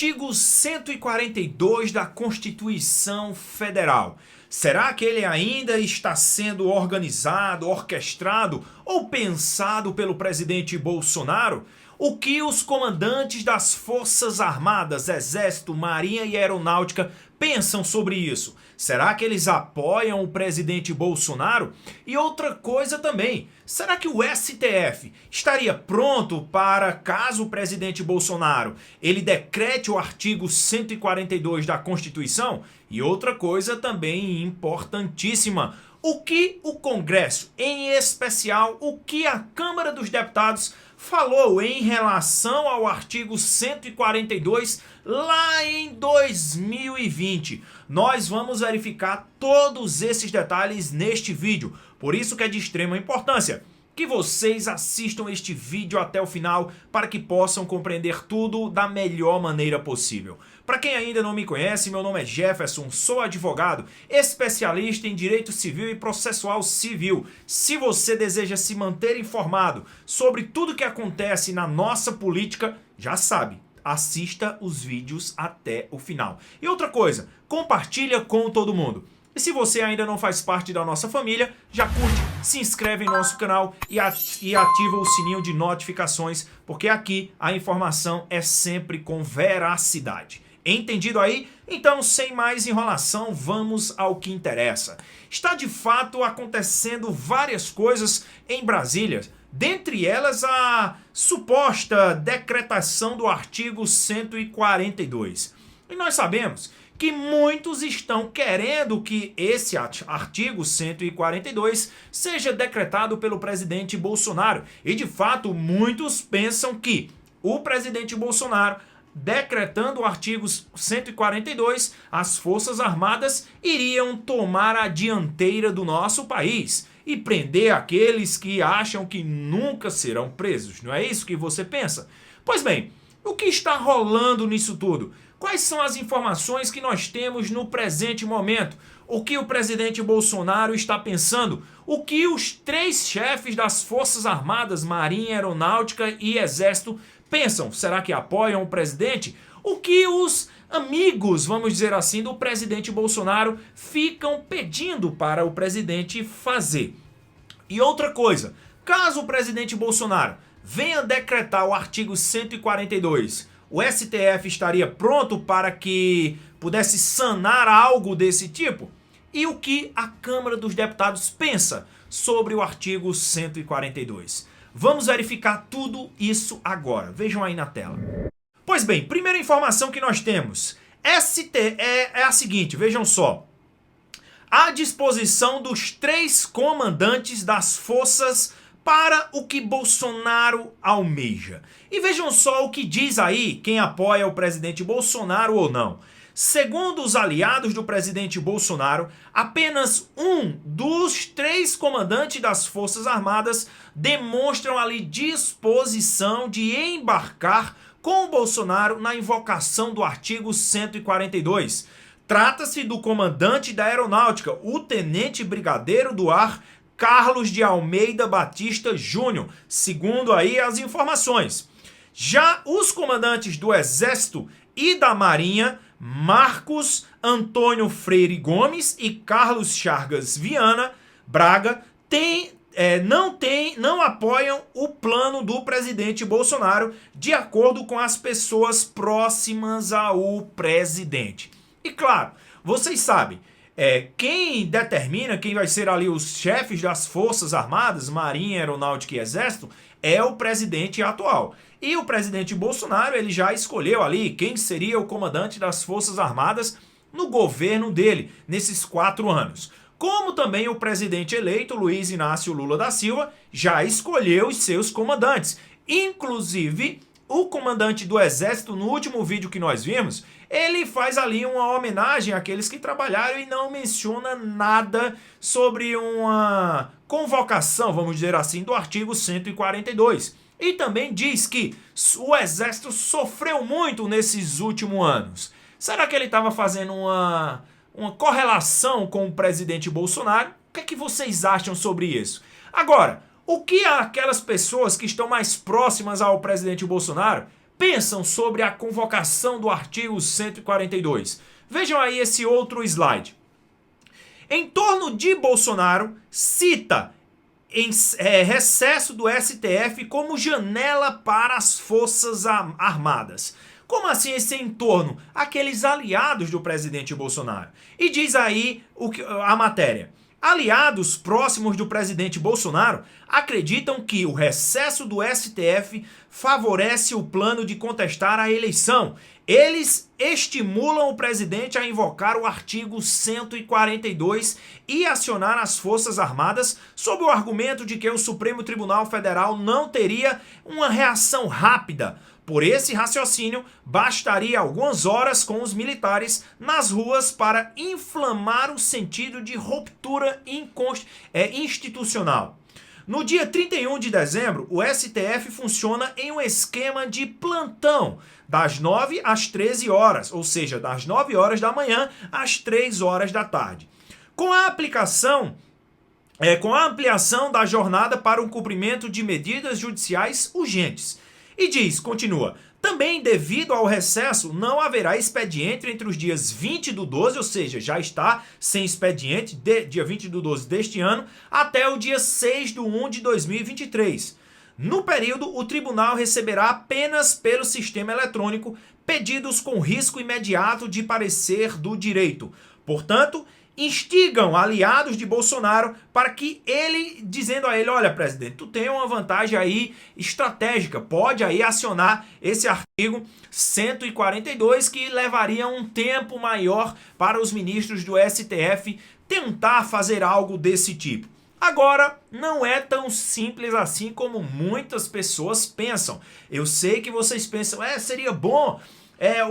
artigo 142 da Constituição Federal. Será que ele ainda está sendo organizado, orquestrado ou pensado pelo presidente Bolsonaro? O que os comandantes das Forças Armadas, Exército, Marinha e Aeronáutica pensam sobre isso? Será que eles apoiam o presidente Bolsonaro? E outra coisa também, será que o STF estaria pronto para, caso o presidente Bolsonaro ele decrete o artigo 142 da Constituição? E outra coisa também importantíssima, o que o Congresso, em especial o que a Câmara dos Deputados falou em relação ao artigo 142 lá em 2020. Nós vamos verificar todos esses detalhes neste vídeo, por isso que é de extrema importância que vocês assistam este vídeo até o final para que possam compreender tudo da melhor maneira possível. Para quem ainda não me conhece, meu nome é Jefferson, sou advogado, especialista em direito civil e processual civil. Se você deseja se manter informado sobre tudo que acontece na nossa política, já sabe, assista os vídeos até o final. E outra coisa, compartilha com todo mundo. E se você ainda não faz parte da nossa família, já curte, se inscreve em nosso canal e ativa o sininho de notificações, porque aqui a informação é sempre com veracidade. Entendido aí? Então, sem mais enrolação, vamos ao que interessa. Está de fato acontecendo várias coisas em Brasília, dentre elas a suposta decretação do artigo 142. E nós sabemos que muitos estão querendo que esse artigo 142 seja decretado pelo presidente Bolsonaro. E de fato, muitos pensam que o presidente Bolsonaro, decretando o artigo 142, as Forças Armadas iriam tomar a dianteira do nosso país e prender aqueles que acham que nunca serão presos. Não é isso que você pensa? Pois bem, o que está rolando nisso tudo? Quais são as informações que nós temos no presente momento? O que o presidente Bolsonaro está pensando? O que os três chefes das Forças Armadas, Marinha, Aeronáutica e Exército pensam? Será que apoiam o presidente? O que os amigos, vamos dizer assim, do presidente Bolsonaro ficam pedindo para o presidente fazer? E outra coisa, caso o presidente Bolsonaro venha decretar o artigo 142, o STF estaria pronto para que pudesse sanar algo desse tipo? E o que a Câmara dos Deputados pensa sobre o artigo 142? Vamos verificar tudo isso agora. Vejam aí na tela. Pois bem, primeira informação que nós temos é a seguinte, vejam só. À disposição dos três comandantes das forças para o que Bolsonaro almeja. E vejam só o que diz aí quem apoia o presidente Bolsonaro ou não. Segundo os aliados do presidente Bolsonaro, apenas um dos três comandantes das Forças Armadas demonstram ali disposição de embarcar com o Bolsonaro na invocação do artigo 142. Trata-se do comandante da Aeronáutica, o tenente brigadeiro do ar, Carlos de Almeida Batista Júnior, segundo aí as informações. Já os comandantes do Exército e da Marinha, Marcos Antônio Freire Gomes e Carlos Chagas Viana Braga, não apoiam o plano do presidente Bolsonaro, de acordo com as pessoas próximas ao presidente. E claro, vocês sabem, quem determina quem vai ser ali os chefes das Forças Armadas, Marinha, Aeronáutica e Exército, é o presidente atual. E o presidente Bolsonaro ele já escolheu ali quem seria o comandante das Forças Armadas no governo dele, nesses 4 anos. Como também o presidente eleito, Luiz Inácio Lula da Silva, já escolheu os seus comandantes. Inclusive, o comandante do Exército, no último vídeo que nós vimos, ele faz ali uma homenagem àqueles que trabalharam e não menciona nada sobre uma convocação, vamos dizer assim, do artigo 142. E também diz que o Exército sofreu muito nesses últimos anos. Será que ele estava fazendo uma correlação com o presidente Bolsonaro? O que é que vocês acham sobre isso? Agora, o que aquelas pessoas que estão mais próximas ao presidente Bolsonaro pensam sobre a convocação do artigo 142? Vejam aí esse outro slide. Em torno de Bolsonaro, cita recesso do STF como janela para as Forças Armadas. Como assim esse entorno? Aqueles aliados do presidente Bolsonaro. E diz aí a matéria. Aliados próximos do presidente Bolsonaro acreditam que o recesso do STF favorece o plano de contestar a eleição. Eles estimulam o presidente a invocar o artigo 142 e acionar as Forças Armadas sob o argumento de que o Supremo Tribunal Federal não teria uma reação rápida. Por esse raciocínio, bastaria algumas horas com os militares nas ruas para inflamar o sentido de ruptura institucional. No dia 31 de dezembro, o STF funciona em um esquema de plantão, das 9 às 13 horas, ou seja, das 9 horas da manhã às 3 horas da tarde. Com a ampliação da jornada para o cumprimento de medidas judiciais urgentes. E continua, também devido ao recesso não haverá expediente entre os dias 20 do 12, ou seja, já está sem expediente, dia 20 do 12 deste ano, até o dia 6 do 1 de 2023. No período, o tribunal receberá apenas pelo sistema eletrônico pedidos com risco imediato de parecer do direito. Portanto, instigam aliados de Bolsonaro para que dizendo a ele, olha, presidente, tu tem uma vantagem aí estratégica, pode aí acionar esse artigo 142 que levaria um tempo maior para os ministros do STF tentar fazer algo desse tipo. Agora, não é tão simples assim como muitas pessoas pensam. Eu sei que vocês pensam, seria bom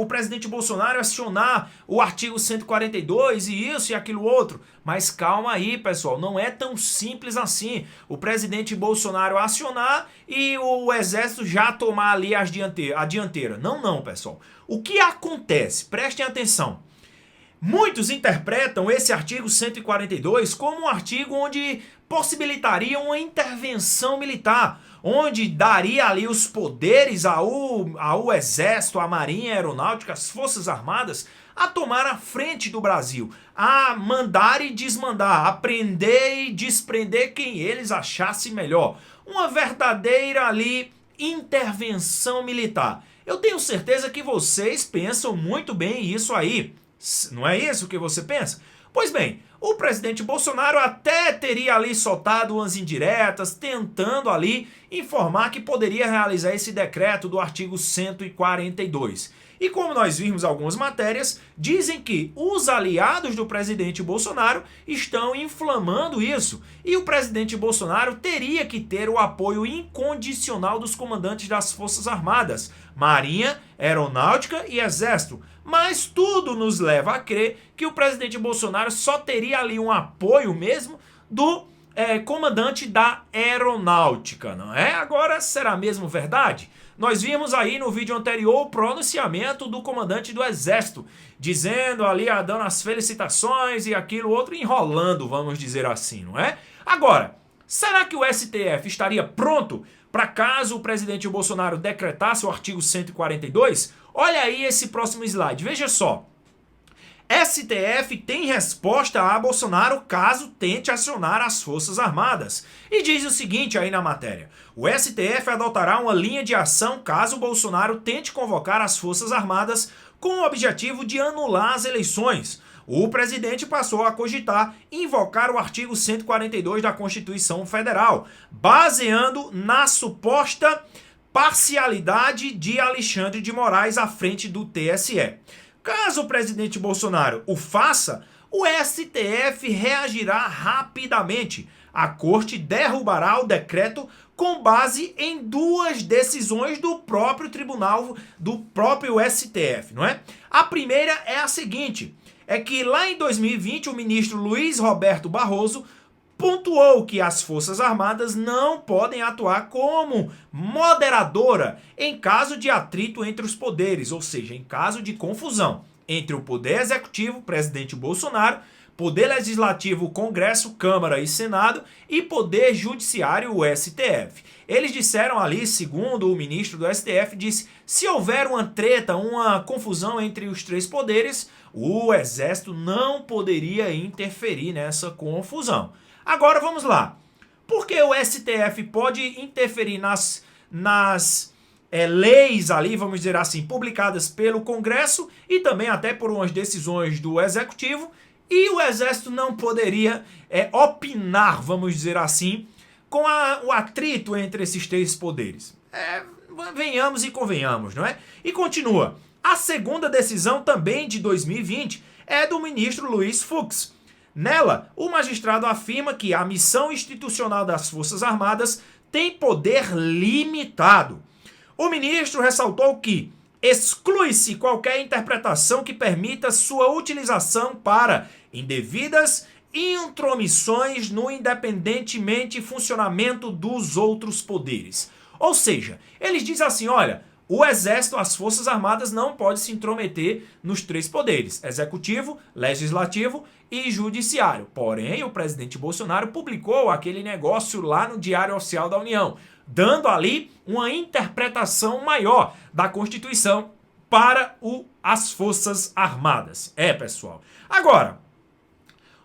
o presidente Bolsonaro acionar o artigo 142 e isso e aquilo outro. Mas calma aí, pessoal, não é tão simples assim. O presidente Bolsonaro acionar e o exército já tomar ali a dianteira. Não, pessoal. O que acontece? Prestem atenção. Muitos interpretam esse artigo 142 como um artigo onde possibilitaria uma intervenção militar, onde daria ali os poderes ao Exército, à Marinha, à Aeronáutica, às Forças Armadas, a tomar a frente do Brasil, a mandar e desmandar, a prender e desprender quem eles achassem melhor. Uma verdadeira ali intervenção militar. Eu tenho certeza que vocês pensam muito bem isso aí. Não é isso que você pensa? Pois bem, o presidente Bolsonaro até teria ali soltado umas indiretas, tentando ali informar que poderia realizar esse decreto do artigo 142. E como nós vimos algumas matérias, dizem que os aliados do presidente Bolsonaro estão inflamando isso. E o presidente Bolsonaro teria que ter o apoio incondicional dos comandantes das Forças Armadas, Marinha, Aeronáutica e Exército. Mas tudo nos leva a crer que o presidente Bolsonaro só teria ali um apoio mesmo do comandante da Aeronáutica, não é? Agora, será mesmo verdade? Nós vimos aí no vídeo anterior o pronunciamento do comandante do Exército, dizendo ali, dando as felicitações e aquilo outro, enrolando, vamos dizer assim, não é? Agora, será que o STF estaria pronto para caso o presidente Bolsonaro decretasse o artigo 142? Olha aí esse próximo slide, veja só. STF tem resposta a Bolsonaro caso tente acionar as Forças Armadas. E diz o seguinte aí na matéria. O STF adotará uma linha de ação caso Bolsonaro tente convocar as Forças Armadas com o objetivo de anular as eleições. O presidente passou a cogitar invocar o artigo 142 da Constituição Federal, baseando na suposta parcialidade de Alexandre de Moraes à frente do TSE. Caso o presidente Bolsonaro o faça, o STF reagirá rapidamente. A corte derrubará o decreto com base em duas decisões do próprio tribunal, do próprio STF, não é? A primeira é a seguinte, é que lá em 2020 o ministro Luiz Roberto Barroso pontuou que as Forças Armadas não podem atuar como moderadora em caso de atrito entre os poderes, ou seja, em caso de confusão entre o poder executivo, presidente Bolsonaro, Poder Legislativo, Congresso, Câmara e Senado e Poder Judiciário, o STF. Eles disseram ali, segundo o ministro do STF, disse, se houver uma treta, uma confusão entre os três poderes, o Exército não poderia interferir nessa confusão. Agora vamos lá. Por que o STF pode interferir nas leis ali, vamos dizer assim, publicadas pelo Congresso e também até por umas decisões do Executivo, e o Exército não poderia opinar, vamos dizer assim, com o atrito entre esses três poderes? Venhamos e convenhamos, não é? E continua. A segunda decisão, também de 2020, é do ministro Luiz Fux. Nela, o magistrado afirma que a missão institucional das Forças Armadas tem poder limitado. O ministro ressaltou que exclui-se qualquer interpretação que permita sua utilização para indevidas intromissões no independentemente funcionamento dos outros poderes. Ou seja, eles dizem assim, olha, o Exército, as Forças Armadas não podem se intrometer nos três poderes, Executivo, Legislativo e Judiciário. Porém, o presidente Bolsonaro publicou aquele negócio lá no Diário Oficial da União, dando ali uma interpretação maior da Constituição para as Forças Armadas. Pessoal. Agora,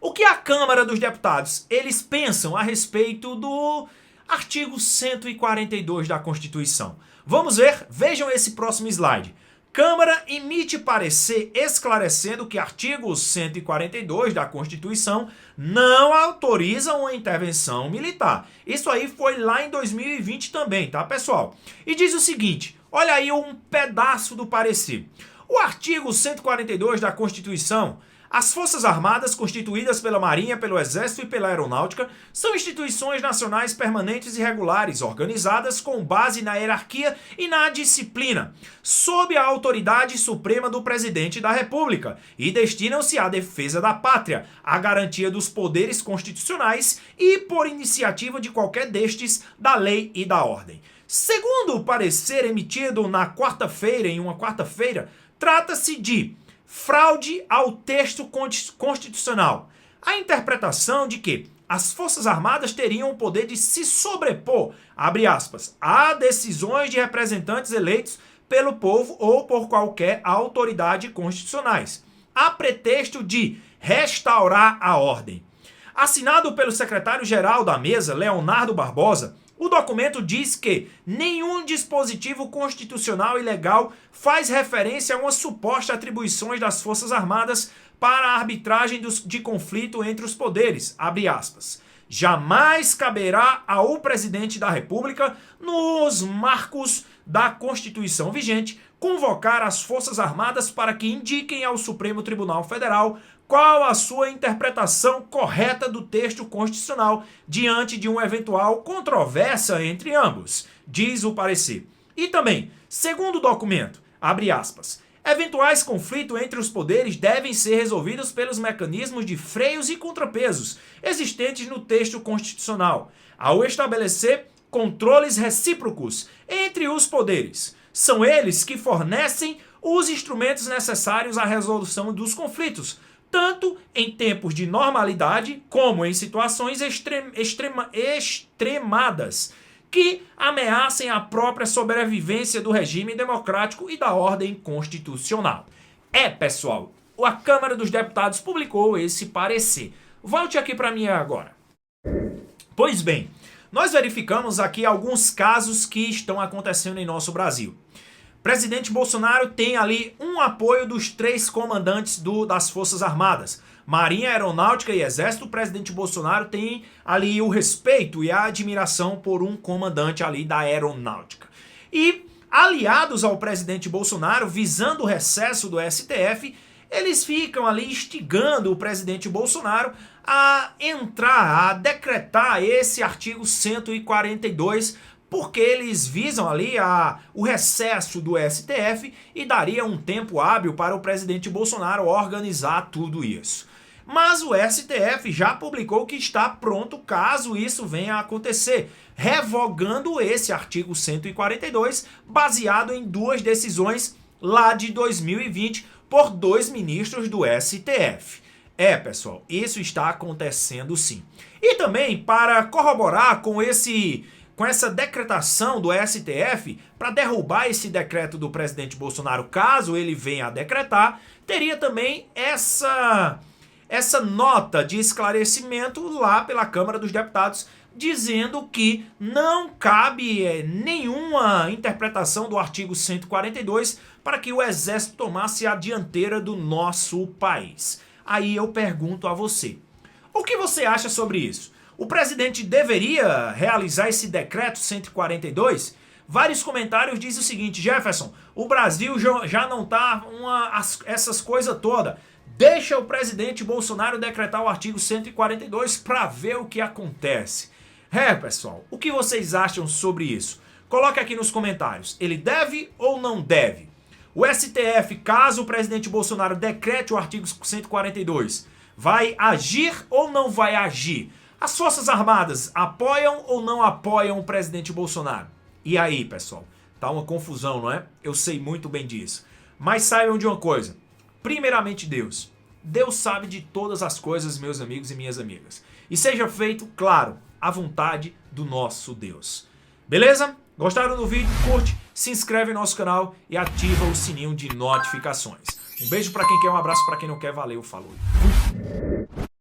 o que a Câmara dos Deputados, eles pensam a respeito do artigo 142 da Constituição? Vamos ver? Vejam esse próximo slide. Câmara emite parecer esclarecendo que artigo 142 da Constituição não autoriza uma intervenção militar. Isso aí foi lá em 2020 também, tá, pessoal? E diz o seguinte, olha aí um pedaço do parecer. O artigo 142 da Constituição, as Forças Armadas, constituídas pela Marinha, pelo Exército e pela Aeronáutica, são instituições nacionais permanentes e regulares, organizadas com base na hierarquia e na disciplina, sob a autoridade suprema do Presidente da República, e destinam-se à defesa da pátria, à garantia dos poderes constitucionais e, por iniciativa de qualquer destes, da lei e da ordem. Segundo o parecer emitido na quarta-feira, trata-se de fraude ao texto constitucional. A interpretação de que as Forças Armadas teriam o poder de se sobrepor, abre aspas, a decisões de representantes eleitos pelo povo ou por qualquer autoridade constitucionais, a pretexto de restaurar a ordem. Assinado pelo secretário-geral da mesa, Leonardo Barbosa, o documento diz que nenhum dispositivo constitucional e legal faz referência a uma suposta atribuições das Forças Armadas para a arbitragem de conflito entre os poderes, abre aspas. Jamais caberá ao presidente da República, nos marcos da Constituição vigente, convocar as Forças Armadas para que indiquem ao Supremo Tribunal Federal qual a sua interpretação correta do texto constitucional diante de uma eventual controvérsia entre ambos, diz o parecer. E também, segundo o documento, abre aspas, eventuais conflitos entre os poderes devem ser resolvidos pelos mecanismos de freios e contrapesos existentes no texto constitucional, ao estabelecer controles recíprocos entre os poderes. São eles que fornecem os instrumentos necessários à resolução dos conflitos, tanto em tempos de normalidade como em situações extremadas que ameacem a própria sobrevivência do regime democrático e da ordem constitucional. Pessoal, a Câmara dos Deputados publicou esse parecer. Volte aqui para mim agora. Pois bem, nós verificamos aqui alguns casos que estão acontecendo em nosso Brasil. Presidente Bolsonaro tem ali um apoio dos três comandantes das Forças Armadas. Marinha, Aeronáutica e Exército. O presidente Bolsonaro tem ali o respeito e a admiração por um comandante ali da Aeronáutica. E aliados ao presidente Bolsonaro, visando o recesso do STF, eles ficam ali instigando o presidente Bolsonaro a entrar, a decretar esse artigo 142, porque eles visam ali o recesso do STF e daria um tempo hábil para o presidente Bolsonaro organizar tudo isso. Mas o STF já publicou que está pronto caso isso venha a acontecer, revogando esse artigo 142, baseado em duas decisões lá de 2020 por dois ministros do STF. É, pessoal, isso está acontecendo sim. E também para corroborar com essa decretação do STF, para derrubar esse decreto do presidente Bolsonaro, caso ele venha a decretar, teria também essa nota de esclarecimento lá pela Câmara dos Deputados, dizendo que não cabe nenhuma interpretação do artigo 142 para que o Exército tomasse a dianteira do nosso país. Aí eu pergunto a você, o que você acha sobre isso? O presidente deveria realizar esse decreto 142? Vários comentários dizem o seguinte: Jefferson, o Brasil já não tá essas coisas todas. Deixa o presidente Bolsonaro decretar o artigo 142 para ver o que acontece. Pessoal, o que vocês acham sobre isso? Coloque aqui nos comentários. Ele deve ou não deve? O STF, caso o presidente Bolsonaro decrete o artigo 142, vai agir ou não vai agir? As Forças Armadas apoiam ou não apoiam o presidente Bolsonaro? E aí, pessoal? Tá uma confusão, não é? Eu sei muito bem disso. Mas saibam de uma coisa. Primeiramente Deus. Deus sabe de todas as coisas, meus amigos e minhas amigas. E seja feito, claro, a vontade do nosso Deus. Beleza? Gostaram do vídeo? Curte, se inscreve no nosso canal e ativa o sininho de notificações. Um beijo pra quem quer, um abraço pra quem não quer. Valeu, falou.